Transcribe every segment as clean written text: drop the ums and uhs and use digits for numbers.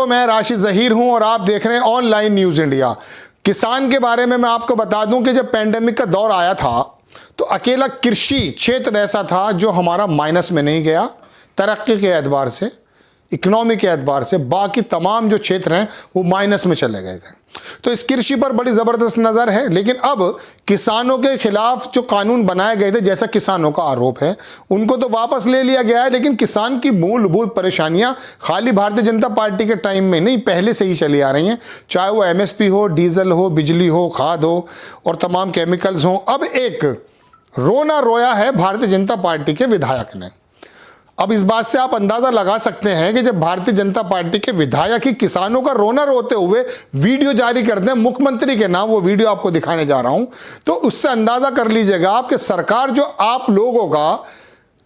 तो मैं राशिद ज़हीर हूं और आप देख रहे हैं ऑनलाइन न्यूज़ इंडिया। किसान के बारे में मैं आपको बता दूं कि जब पैंडेमिक का दौर आया था तो अकेला कृषि क्षेत्र ऐसा था जो हमारा माइनस में नहीं गया तरक्की के एतबार से, इकोनॉमी के एतबार से। बाकी तमाम जो क्षेत्र हैं वो माइनस में चले गए थे। तो इस कृषि पर बड़ी ज़बरदस्त नज़र है। लेकिन अब किसानों के खिलाफ जो कानून बनाए गए थे, जैसा किसानों का आरोप है, उनको तो वापस ले लिया गया है। लेकिन किसान की मूलभूत परेशानियां खाली भारतीय जनता पार्टी के टाइम में नहीं, पहले से ही चली आ रही हैं। चाहे वो एमएसपी हो, डीजल हो, बिजली हो, खाद हो और तमाम केमिकल्स हो। अब एक रोना रोया है भारतीय जनता पार्टी के विधायक ने। अब इस बात से आप अंदाजा लगा सकते हैं कि जब भारतीय जनता पार्टी के विधायक ही किसानों का रोना रोते हुए वीडियो जारी करते हैं मुख्यमंत्री के नाम, वो वीडियो आपको दिखाने जा रहा हूं, तो उससे अंदाजा कर लीजिएगा आप कि सरकार जो आप लोगों का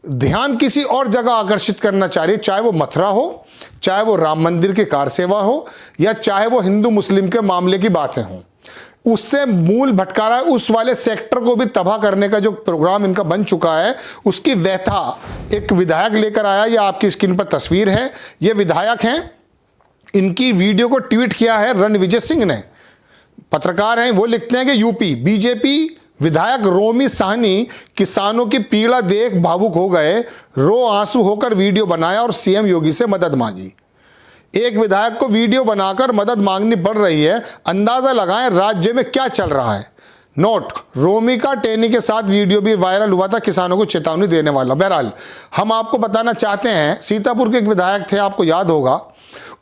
ध्यान किसी और जगह आकर्षित करना चाह रही है, चाहे वो मथुरा हो, चाहे वो राम मंदिर की कार सेवा हो, या चाहे वो हिंदू मुस्लिम के मामले की बातें हों, उससे मूल भटकारा उस वाले सेक्टर को भी तबाह करने का जो प्रोग्राम इनका बन चुका है, उसकी व्यथा एक विधायक लेकर आया। ये आपकी स्क्रीन पर तस्वीर है। ये विधायक हैं, इनकी वीडियो को ट्वीट किया है रणविजय सिंह ने, पत्रकार हैं। वो लिखते हैं कि यूपी बीजेपी विधायक रोमी साहनी किसानों की पीड़ा देख भावुक हो गए, रो आंसू होकर वीडियो बनाया और सीएम योगी से मदद मांगी। एक विधायक को वीडियो बनाकर मदद मांगनी पड़ रही है, अंदाजा लगाएं राज्य में क्या चल रहा है। नोट, रोमी का टेनी के साथ वीडियो भी वायरल हुआ था, किसानों को चेतावनी देने वाला। बहरहाल हम आपको बताना चाहते हैं, सीतापुर के एक विधायक थे, आपको याद होगा,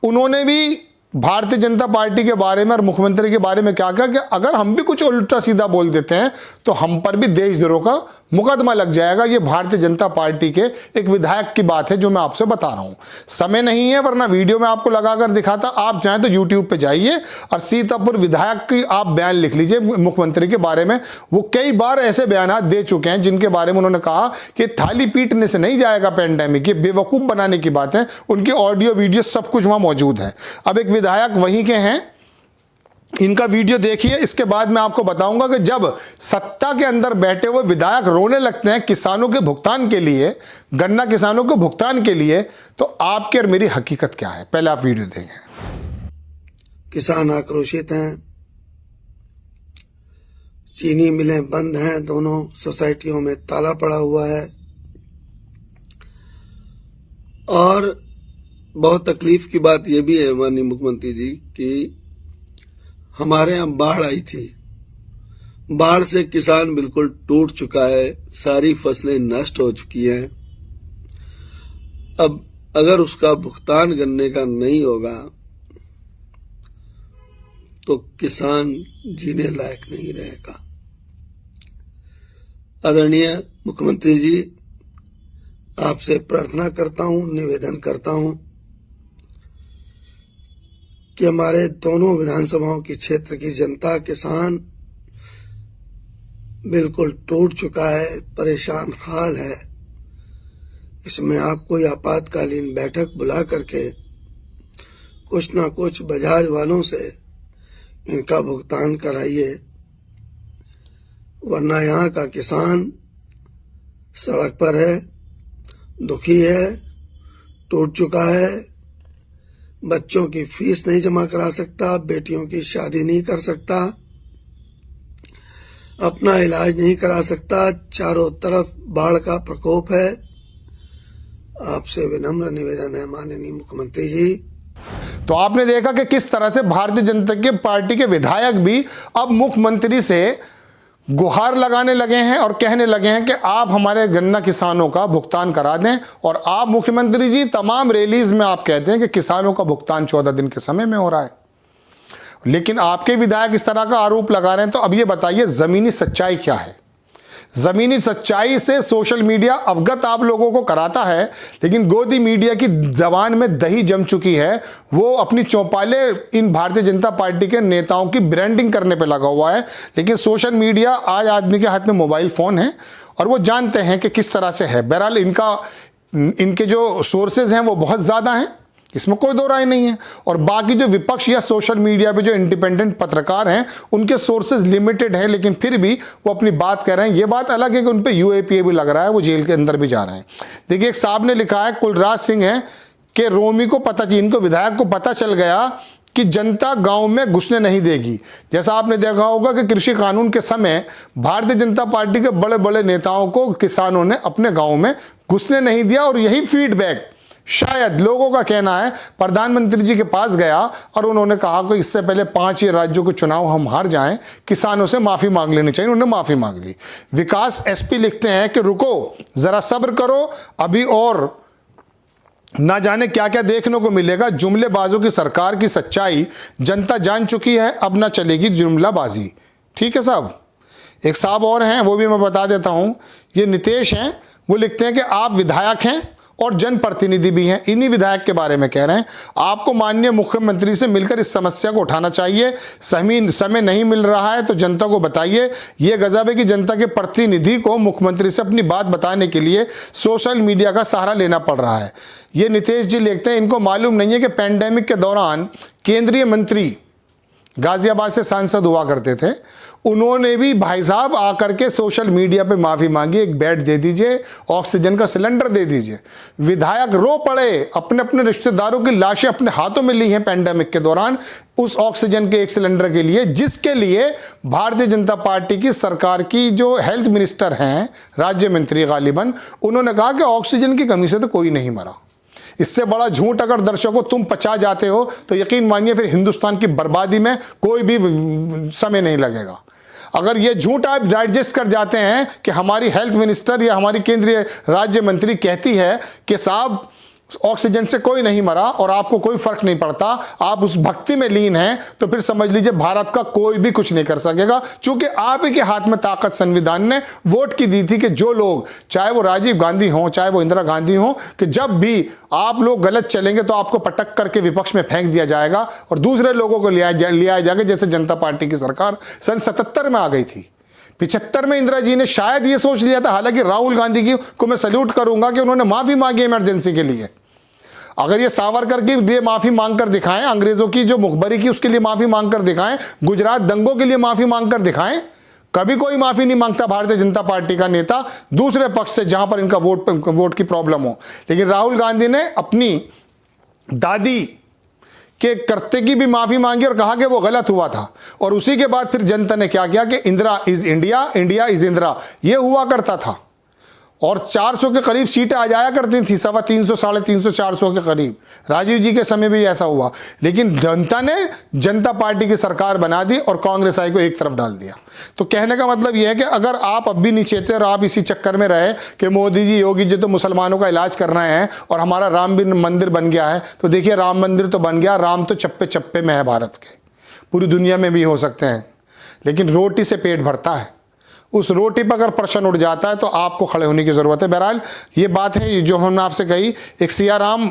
उन्होंने भी भारतीय जनता पार्टी के बारे में और मुख्यमंत्री के बारे में क्या कहा कि अगर हम भी कुछ उल्टा सीधा बोल देते हैं तो हम पर भी देशद्रोह का मुकदमा लग जाएगा। ये भारतीय जनता पार्टी के एक विधायक की बात है जो मैं आपसे बता रहा हूं। समय नहीं है, वरना वीडियो में आपको लगाकर दिखाता। आप चाहें तो यूट्यूब पे जाइए और सीतापुर विधायक की आप बयान लिख लीजिए मुख्यमंत्री के बारे में। वो कई बार ऐसे बयान दे चुके हैं जिनके बारे में उन्होंने कहा कि थाली पीटने से नहीं जाएगा पैंडेमिक, ये बेवकूफ बनाने की बात है। उनकी ऑडियो वीडियो सब कुछ वहां मौजूद है। अब एक विधायक वहीं के हैं, इनका वीडियो देखिए। इसके बाद मैं आपको बताऊंगा कि जब सत्ता के अंदर बैठे हुए विधायक रोने लगते हैं किसानों के भुगतान के लिए, गन्ना किसानों के भुगतान के लिए, तो आपकी और मेरी हकीकत क्या है। पहले आप वीडियो देखें। किसान आक्रोशित हैं, चीनी मिलें बंद हैं, दोनों सोसाइटियों में ताला पड़ा हुआ है और बहुत तकलीफ की बात यह भी है माननीय मुख्यमंत्री जी कि हमारे यहाँ बाढ़ आई थी। बाढ़ से किसान बिल्कुल टूट चुका है, सारी फसलें नष्ट हो चुकी हैं। अब अगर उसका भुगतान गन्ने का नहीं होगा तो किसान जीने लायक नहीं रहेगा। आदरणीय मुख्यमंत्री जी, आपसे प्रार्थना करता हूं, निवेदन करता हूं कि हमारे दोनों विधानसभाओं की क्षेत्र की जनता, किसान बिल्कुल टूट चुका है, परेशान हाल है। इसमें आप कोई आपातकालीन बैठक बुला करके कुछ ना कुछ बजाज वालों से इनका भुगतान कराइए, वरना यहाँ का किसान सड़क पर है, दुखी है, टूट चुका है, बच्चों की फीस नहीं जमा करा सकता, बेटियों की शादी नहीं कर सकता, अपना इलाज नहीं करा सकता, चारों तरफ बाढ़ का प्रकोप है। आपसे विनम्र निवेदन है माननीय मुख्यमंत्री जी। तो आपने देखा कि किस तरह से भारतीय जनता पार्टी के विधायक भी अब मुख्यमंत्री से गुहार लगाने लगे हैं और कहने लगे हैं कि आप हमारे गन्ना किसानों का भुगतान करा दें। और आप मुख्यमंत्री जी तमाम रैलीज में आप कहते हैं कि किसानों का भुगतान 14 दिन के समय में हो रहा है, लेकिन आपके विधायक इस तरह का आरोप लगा रहे हैं। तो अब ये बताइए जमीनी सच्चाई क्या है। जमीनी सच्चाई से सोशल मीडिया अवगत आप लोगों को कराता है, लेकिन गोदी मीडिया की जबान में दही जम चुकी है। वो अपनी चौपाले इन भारतीय जनता पार्टी के नेताओं की ब्रांडिंग करने पे लगा हुआ है। लेकिन सोशल मीडिया, आज आदमी के हाथ में मोबाइल फोन है और वो जानते हैं कि किस तरह से है। बहरहाल इनके जो सोर्सेज हैं वो बहुत ज्यादा हैं, इसमें कोई दो राय नहीं है। और बाकी जो विपक्ष या सोशल मीडिया पे जो इंडिपेंडेंट पत्रकार हैं उनके सोर्सेज लिमिटेड हैं, लेकिन फिर भी वो अपनी बात कर रहे हैं। ये बात अलग है कि उन पे यूएपीए भी लग रहा है, वो जेल के अंदर भी जा रहे हैं। देखिए, एक साहब ने लिखा है, कुलराज सिंह है, कि रोमी को पता, इनको विधायक को पता चल गया कि जनता गांव में घुसने नहीं देगी। जैसा आपने देखा होगा कि कृषि कानून के समय भारतीय जनता पार्टी के बड़े बड़े नेताओं को किसानों ने अपने गांव में घुसने नहीं दिया, और यही फीडबैक शायद लोगों का कहना है प्रधानमंत्री जी के पास गया और उन्होंने कहा कि इससे पहले 5 राज्यों के चुनाव हम हार जाएं, किसानों से माफी मांग लेनी चाहिए। उन्होंने माफी मांग ली। विकास एसपी लिखते हैं कि रुको जरा सब्र करो, अभी और ना जाने क्या क्या देखने को मिलेगा। जुमलेबाजों की सरकार की सच्चाई जनता जान चुकी है, अब ना चलेगी जुमलाबाजी। ठीक है साहब। एक साहब और हैं, वो भी मैं बता देता हूं, ये नितेश हैं। वो लिखते हैं कि आप विधायक हैं और जनप्रतिनिधि भी हैं। इन्हीं विधायक के बारे में कह रहे हैं, आपको माननीय मुख्यमंत्री से मिलकर इस समस्या को उठाना चाहिए। समय नहीं मिल रहा है तो जनता को बताइए। यह गजब है कि जनता के प्रतिनिधि को मुख्यमंत्री से अपनी बात बताने के लिए सोशल मीडिया का सहारा लेना पड़ रहा है। ये नितेश जी लिखते हैं, इनको मालूम नहीं है कि पैंडेमिक के दौरान केंद्रीय मंत्री गाजियाबाद से सांसद हुआ करते थे, उन्होंने भी भाई साहब आकर के सोशल मीडिया पे माफी मांगी, एक बेड दे दीजिए, ऑक्सीजन का सिलेंडर दे दीजिए। विधायक रो पड़े, अपने अपने रिश्तेदारों की लाशें अपने हाथों में ली हैं पैंडेमिक के दौरान उस ऑक्सीजन के एक सिलेंडर के लिए, जिसके लिए भारतीय जनता पार्टी की सरकार की जो हेल्थ मिनिस्टर हैं, राज्य मंत्री गालिबन, उन्होंने कहा कि ऑक्सीजन की कमी से तो कोई नहीं मरा। इससे बड़ा झूठ अगर दर्शकों तुम पचा जाते हो तो यकीन मानिए फिर हिंदुस्तान की बर्बादी में कोई भी समय नहीं लगेगा। अगर ये झूठ आप डाइजेस्ट कर जाते हैं कि हमारी हेल्थ मिनिस्टर या हमारी केंद्रीय राज्य मंत्री कहती है कि साहब ऑक्सीजन से कोई नहीं मरा और आपको कोई फर्क नहीं पड़ता, आप उस भक्ति में लीन हैं, तो फिर समझ लीजिए भारत का कोई भी कुछ नहीं कर सकेगा। क्योंकि आप ही के हाथ में ताकत संविधान ने वोट की दी थी कि जो लोग, चाहे वो राजीव गांधी हो चाहे वो इंदिरा गांधी हो, कि जब भी आप लोग गलत चलेंगे तो आपको पटक करके विपक्ष में फेंक दिया जाएगा और दूसरे लोगों को लिया जाएगा। जैसे जनता पार्टी की सरकार सन 77 में आ गई थी। 75 में इंदिरा जी ने शायद ये सोच लिया था, हालांकि राहुल गांधी को मैं सल्यूट करूंगा कि उन्होंने माफी मांगी इमरजेंसी के लिए। अगर ये सावरकर के लिए माफी मांग कर दिखाएं, अंग्रेजों की जो मुखबरी की उसके लिए माफी मांग कर दिखाएं, गुजरात दंगों के लिए माफी मांग कर दिखाएं। कभी कोई माफी नहीं मांगता भारतीय जनता पार्टी का नेता दूसरे पक्ष से जहां पर इनका वोट की प्रॉब्लम हो। लेकिन राहुल गांधी ने अपनी दादी के करते की भी माफी मांगी और कहा कि वो गलत हुआ था। और उसी के बाद फिर जनता ने क्या किया कि Indira is India, India is Indira, ये हुआ करता था। और 400 के करीब सीटें आ जाया करती थी, 350, 350, 400 के करीब। राजीव जी के समय भी ऐसा हुआ। लेकिन जनता ने जनता पार्टी की सरकार बना दी और कांग्रेस आई को एक तरफ डाल दिया। तो कहने का मतलब यह है कि अगर आप अब भी नहीं चेते और आप इसी चक्कर में रहे कि मोदी जी, योगी जी तो मुसलमानों का इलाज कर रहे हैं और हमारा राम मंदिर बन गया है, तो देखिए राम मंदिर तो बन गया, राम तो चप्पे चप्पे में है भारत के, पूरी दुनिया में भी हो सकते हैं, लेकिन रोटी से पेट भरता है। उस रोटी पर अगर प्रश्न उठ जाता है तो आपको खड़े होने की जरूरत है। बहरहाल ये बात है जो हमने आपसे कही। एक सियाराम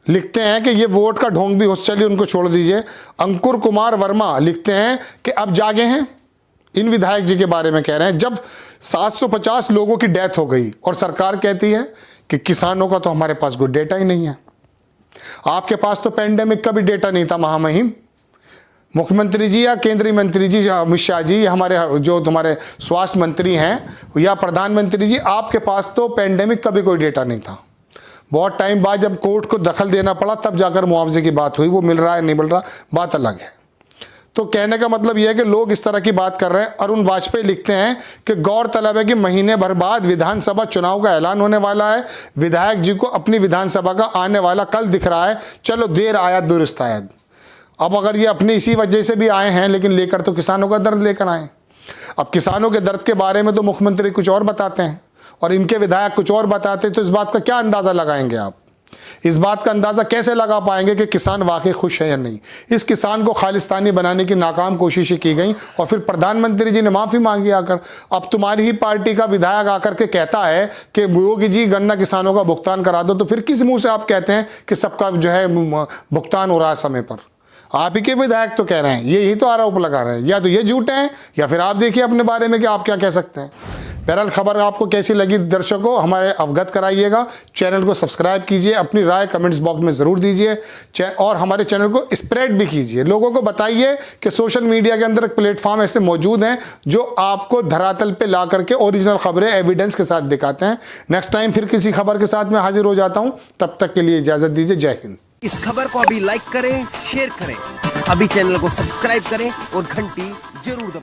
लिखते हैं कि ये वोट का ढोंग भी हो, चलिए उनको छोड़ दीजिए। अंकुर कुमार वर्मा लिखते हैं कि अब जागे हैं, इन विधायक जी के बारे में कह रहे हैं। जब 750 लोगों की डेथ हो गई और सरकार कहती है कि किसानों का तो हमारे पास कोई डेटा ही नहीं है। आपके पास तो पेंडेमिक का भी डेटा नहीं था महामहिम। मुख्यमंत्री जी या केंद्रीय मंत्री जी अमित शाह जी या हमारे जो तुम्हारे स्वास्थ्य मंत्री हैं या प्रधानमंत्री जी, आपके पास तो पेंडेमिक का भी कोई डेटा नहीं था। बहुत टाइम बाद जब कोर्ट को दखल देना पड़ा तब जाकर मुआवजे की बात हुई, वो मिल रहा है नहीं मिल रहा बात अलग है। तो कहने का मतलब यह है कि लोग इस तरह की बात कर रहे हैं। अरुण वाजपेयी लिखते हैं कि गौरतलब है कि महीने भर बाद विधानसभा चुनाव का ऐलान होने वाला है। विधायक जी को अपनी विधानसभा का आने वाला कल दिख रहा है। चलो देर आया दुरुस्त आया। अब अगर ये अपनी इसी वजह से भी आए हैं, लेकिन लेकर तो किसानों का दर्द लेकर आए। अब किसानों के दर्द के बारे में तो मुख्यमंत्री कुछ और बताते हैं और इनके विधायक कुछ और बताते हैं, तो इस बात का क्या अंदाजा लगाएंगे आप? इस बात का अंदाजा कैसे लगा पाएंगे कि किसान वाकई खुश है या नहीं? इस किसान को खालिस्तानी बनाने की नाकाम कोशिशें की गई और फिर प्रधानमंत्री जी ने माफी मांगी आकर। अब तुम्हारी ही पार्टी का विधायक आकर के कहता है कि योगी जी गन्ना किसानों का भुगतान करा दो, तो फिर किस मुंह से आप कहते हैं कि सबका जो है भुगतान हो रहा है समय पर? आप ही के विधायक तो कह रहे हैं, यही तो आरोप लगा रहे हैं। या तो ये झूठे हैं या फिर आप देखिए अपने बारे में कि आप क्या कह सकते हैं। बहरहाल खबर आपको कैसी लगी दर्शकों हमारे अवगत कराइएगा, चैनल को सब्सक्राइब कीजिए, अपनी राय कमेंट्स बॉक्स में ज़रूर दीजिए और हमारे चैनल को स्प्रेड भी कीजिए। लोगों को बताइए कि सोशल मीडिया के अंदर प्लेटफॉर्म ऐसे मौजूद हैं जो आपको धरातल पे ला करके ओरिजिनल खबरें एविडेंस के साथ दिखाते हैं। नेक्स्ट टाइम फिर किसी खबर के साथ मैं हाजिर हो जाता हूं, तब तक के लिए इजाजत दीजिए। जय हिंद। इस खबर को अभी लाइक करें, शेयर करें, अभी चैनल को सब्सक्राइब करें और घंटी जरूर दबाएं।